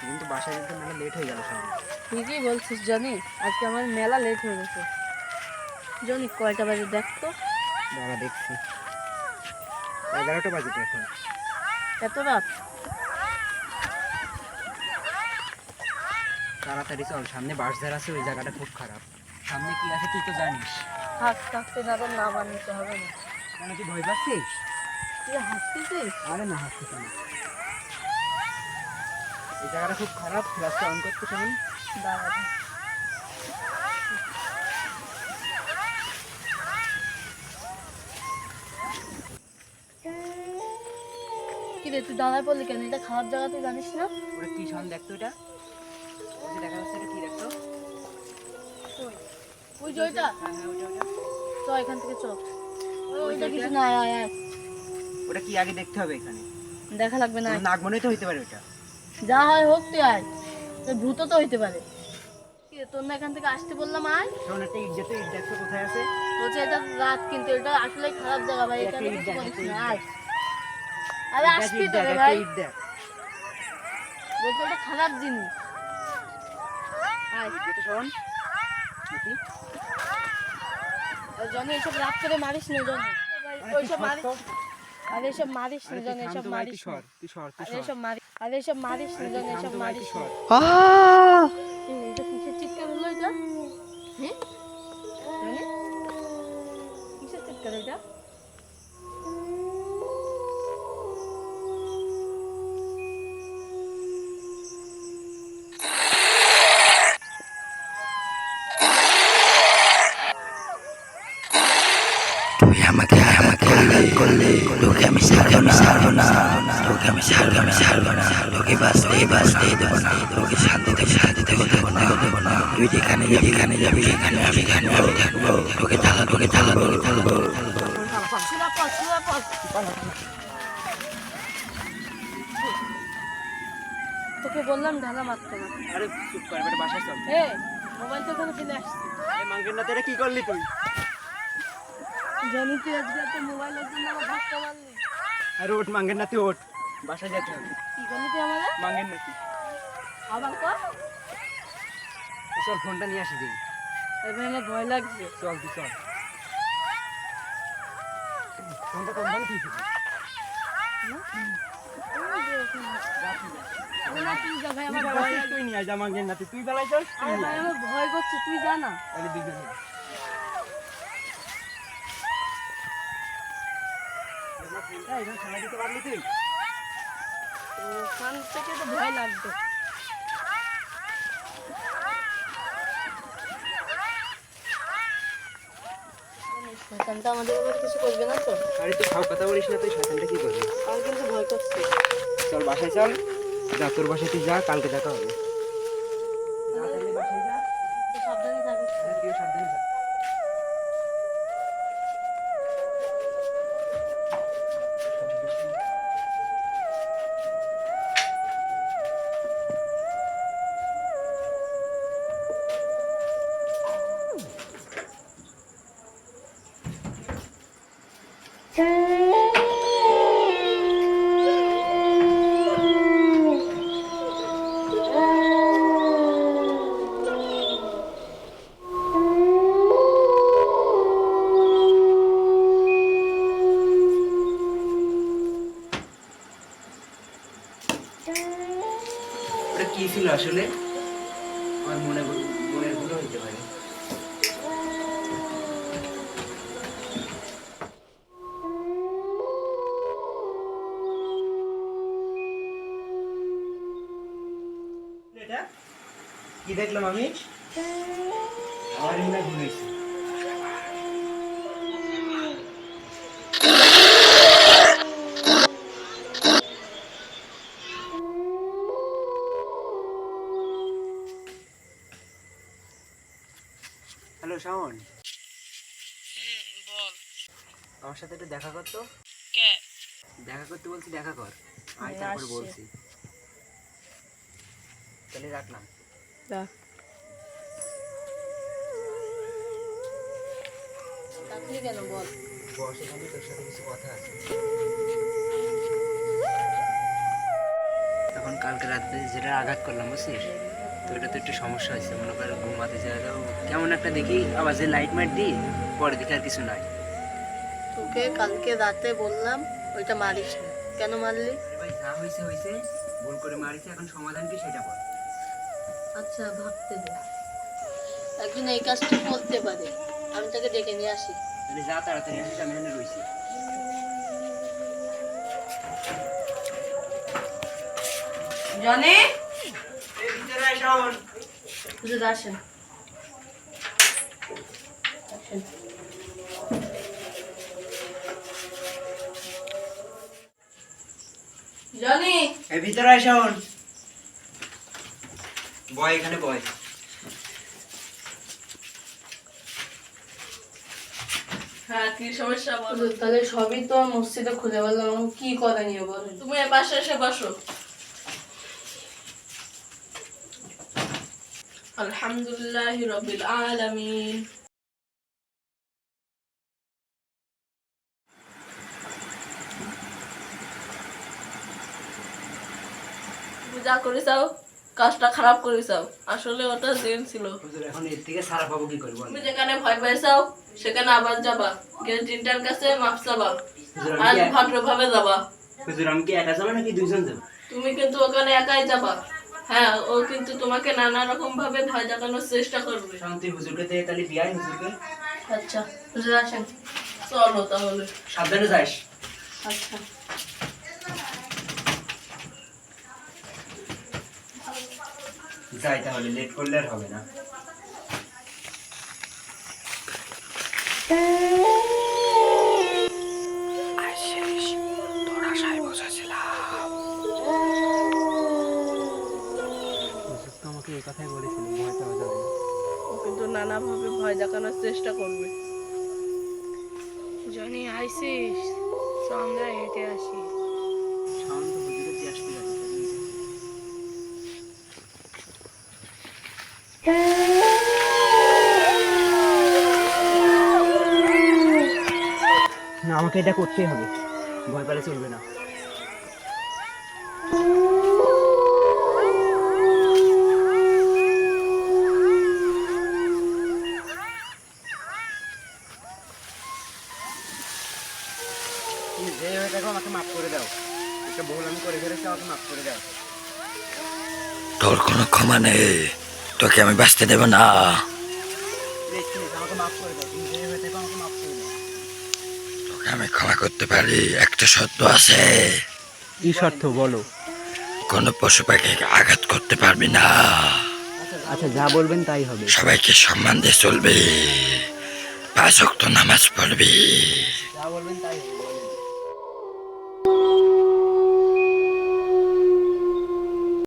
কিন্তু বাসায় যেতে মেলা লেট হয়ে গেল সব। ঠিকই বলছিস জনি, আজকে আমার মেলা লেট হয়ে গেছে। জনি কয়টা বাজে দেখ তো। দাঁড়া দেখছি, 11টা বাজে তো এখন। এত রাত? তাড়াতাড়ি চল, সামনে বাসধার আছে, ওই জায়গাটা খুব খারাপ। সামনে কি আছে তুই তো জানিস। থাক থাকতে না না বানিতে হবে না। কেন তুই ভয় পাচ্ছিস? তুই হাসতেছিস? আরে না, হাসছিস না। এই জায়গাটা খুব খারাপ, ফ্ল্যাশটা অন করতে কেমন। দাঁড়া কি রে, তুই দাঁড়ায় পড়লি কেন? এটা খারাপ জায়গা, তুই জানিস না? ওটা কি শোন, দেখতো এটা, ওই যে দেখা যাচ্ছে, এটা কি দেখতো? ওই যে ওইটা। হ্যাঁ হ্যাঁ, ওটা ওটা। চল এখান থেকে চল। ওইটা ওইটা? কিছু না, আয় আয় আয়। ওটা কি আগে দেখতে হবে এখানে? দেখা লাগবে না। নাগ মনেই তো হইতে পারে ওটা। যা হয় হোক, তুই আয়। তোর ভূতও তো হইতে পারে। কি রে, তোর না এখান থেকে আসতে বললাম, আয়। শোন, একটা ইট যেতে, ইট দেখতো কোথায় আছে? বলছে এটা রাত, কিন্তু এটা আসলে খারাপ জায়গা ভাই, একটা এখানে ইট কিছু দেখ, করিস একটা ইট না, দেখ। আয়। আরে আসবি ইট তো দেখ, রে একটা ভাই। ইট দেখ। বলছে এটা খারাপ জিনিস। আয়। এটা শোন দেখি। আর জনি এসব রাত করে মারিস না জনি। ওইসব মারিস। আরে এসব মারিস না জনি, এসব মারিস না। আরে এসব মারিস, আরে এসব মারিস না জনি, এসব মারিস না। এটা কিসের চিৎকার হলো এটা? হ্যাঁ জনি, কিসের চিৎকার এটা? তুই আমাকে আঘাত করলে তোকে আমি ছাড়বো না, তোকে আমি ছাড়বো না, তোকে বাঁচতে দেবো না, তোকে শান্তিতে দেবো না। তুই যেখানে যাবি সেখানে আমি থাকবো। তোকে থাকবো। সুরা পর। তোকে বললাম ঢালা মারতে না। আরে চুপ কর, বেটা বাসায় চল। এ মোবাইল তো ওখানে ফেলে আসছি। এই মাঙ্গের না, এটা কি করলি তুই? জনি তুই আজকে তো মোবাইলের জন্য আমার ধাক্কা মারলি। আরে ওঠ মাঙ্গের না, তুই ওঠ, বাসায় যেতে হবে। কি করলি তুই আমাদের? মাঙ্গের নাকি? আবার কর। চল ফোনটা নিয়ে আসি দিই। এবার আমার ভয় লাগছে। চল তুই চল। ফোনটা কোম্পানি তুই না? ওই যে ওখানে। না, তুই যা ভাই, আমার ভয় লাগছে। তুই নিয়ে যা মাঙ্গের নাতি, তুই বেলায় চল। আরে ভাই আমার ভয় করছে, তুই যা না। তাহলে দুজনে সামনে দিতে পারলি তুই? ওখান থেকে তো ভয় লাগবে। শয়তানটা আমাদের উপর কিছু করবে না তো? আরে তুই খাও, কথা বলিস না, তুই শয়তানটা কি করবি? আমার কিন্তু ভয় করছে। চল বাসায় চল, যা তোর বাসায় তুই যা, কালকে দেখা হবে। যা তাহলে বাসায় যা। তুই সাবধানে থাকিস। তুইও সাবধানে যা। ওটা কি ছিল আসলে? আমার মনের ভুল হইতে পারে। এটা কি দেখলাম আমি? আমারই মনে হয় ভুল হয়েছে। হ্যালো শাওন, বল। আমার সাথে একটু দেখা কর তো। কে? দেখা করতে বলছি, দেখা কর। আয় আমি তারপরে আসছি। বলছি। তাহলে রাখলাম। ডাকলি কেন বল? বস, এখানে তোর সাথে কিছু কথা আছে। এখন এখন কালকে রাতে যেটা আঘাত করলাম বুঝছিস, তো এটা তো একটু সমস্যা হয়েছে। মনে করে ঘুমাতে যাওয়া কেমন একটা দেখি, আবার যে লাইট মাইট দিই পরে দেখি আর কিছু নাই। তোকে কালকে রাতে বললাম ওইটা মারিস না, কেন মারলি? আরে ভাই যা হয়েছে হয়েছে, ভুল করে মারিছে, এখন সমাধান কি সেটা বল। আচ্ছা ভাবতে দে, একদিন এই কাজটা করতে পারে, আমি তাকে ডেকে নিয়ে আসি। তাহলে যা তাড়াতাড়ি আসিস, আমি এখানে রয়েছি। জনি এই ভিতরে আয় শাওন। হুজুর আসেন। আসেন। জনি এই ভিতরে আয় শাওন। বয় এখানে বয়। হ্যাঁ কি সমস্যা বলো? তাহলে সবই তো মসজিদে খুলে বললাম, কি করে নিয়ে বলেন? তুমি এ পাশে এসে বসো। আলহামদুলিল্লাহি রাব্বিল আলামিন। তুমি যা করে চাও, কাজটা খারাপ করে চাও, আসলে ওটা জেন ছিল। হুজুর এখন এর থেকে সারা পাবো কি করবো? তুমি যেখানে ভয় পাইছাও সেখানে আবার যাবা, গিয়ে জিনটার কাছে মাপ চাবা, হুজুর আর ভদ্রভাবে যাবা। আমি কি একা যাবো নাকি দুইজন যাবো? তুমি কিন্তু ওখানে একাই যাবা। হ্যাঁ, ও কিন্তু তোমাকে নানা রকম ভাবে ভয় দেখানোর চেষ্টা করবে। শাওন তুই হুজুরকে দিয়ে তাহলে বিয়াই হুজুরকে। আচ্ছা হুজুর আসেন, চলো তাহলে। সাবধানে যাস। আচ্ছা যাই তাহলে, লেট করলে আর হবে না। আমাকে এই কথাই বলেছিল, ভয় পাওয়া যাবে না। ও কিন্তু নানাভাবে ভয় দেখানোর চেষ্টা করবে। জনি আইসিস, তো আমরা হেঁটে আসি। শাওন তো হুজুরের দিয়ে আসতে যাবে। না, আমাকে এটা করতেই হবে, ভয় পেলে চলবে না। তুমি যে হয়ে থাকো আমাকে মাফ করে দাও, একটা ভুল আমি করে ফেলেছি, আমাকে মাফ করে দাও। তোর কোনো ক্ষমা নেই, তোকে আমি বাঁচতে দেব না। প্লিজ প্লিজ আমাকে মাফ করে দাও, তুমি যে হয়ে থাকো আমাকে মাফ করে দাও। তোকে আমি ক্ষমা করতে পারি, একটা শর্ত আছে। কি শর্ত বলো? কোনো পশু পাখিকে আঘাত করতে পারবি না, আচ্ছা যা বলবেন তাই হবে। সবাইকে সম্মান দিয়ে চলবি, 5 ওয়াক্ত নামাজ পড়বি। যা বলবেন তাই হবে।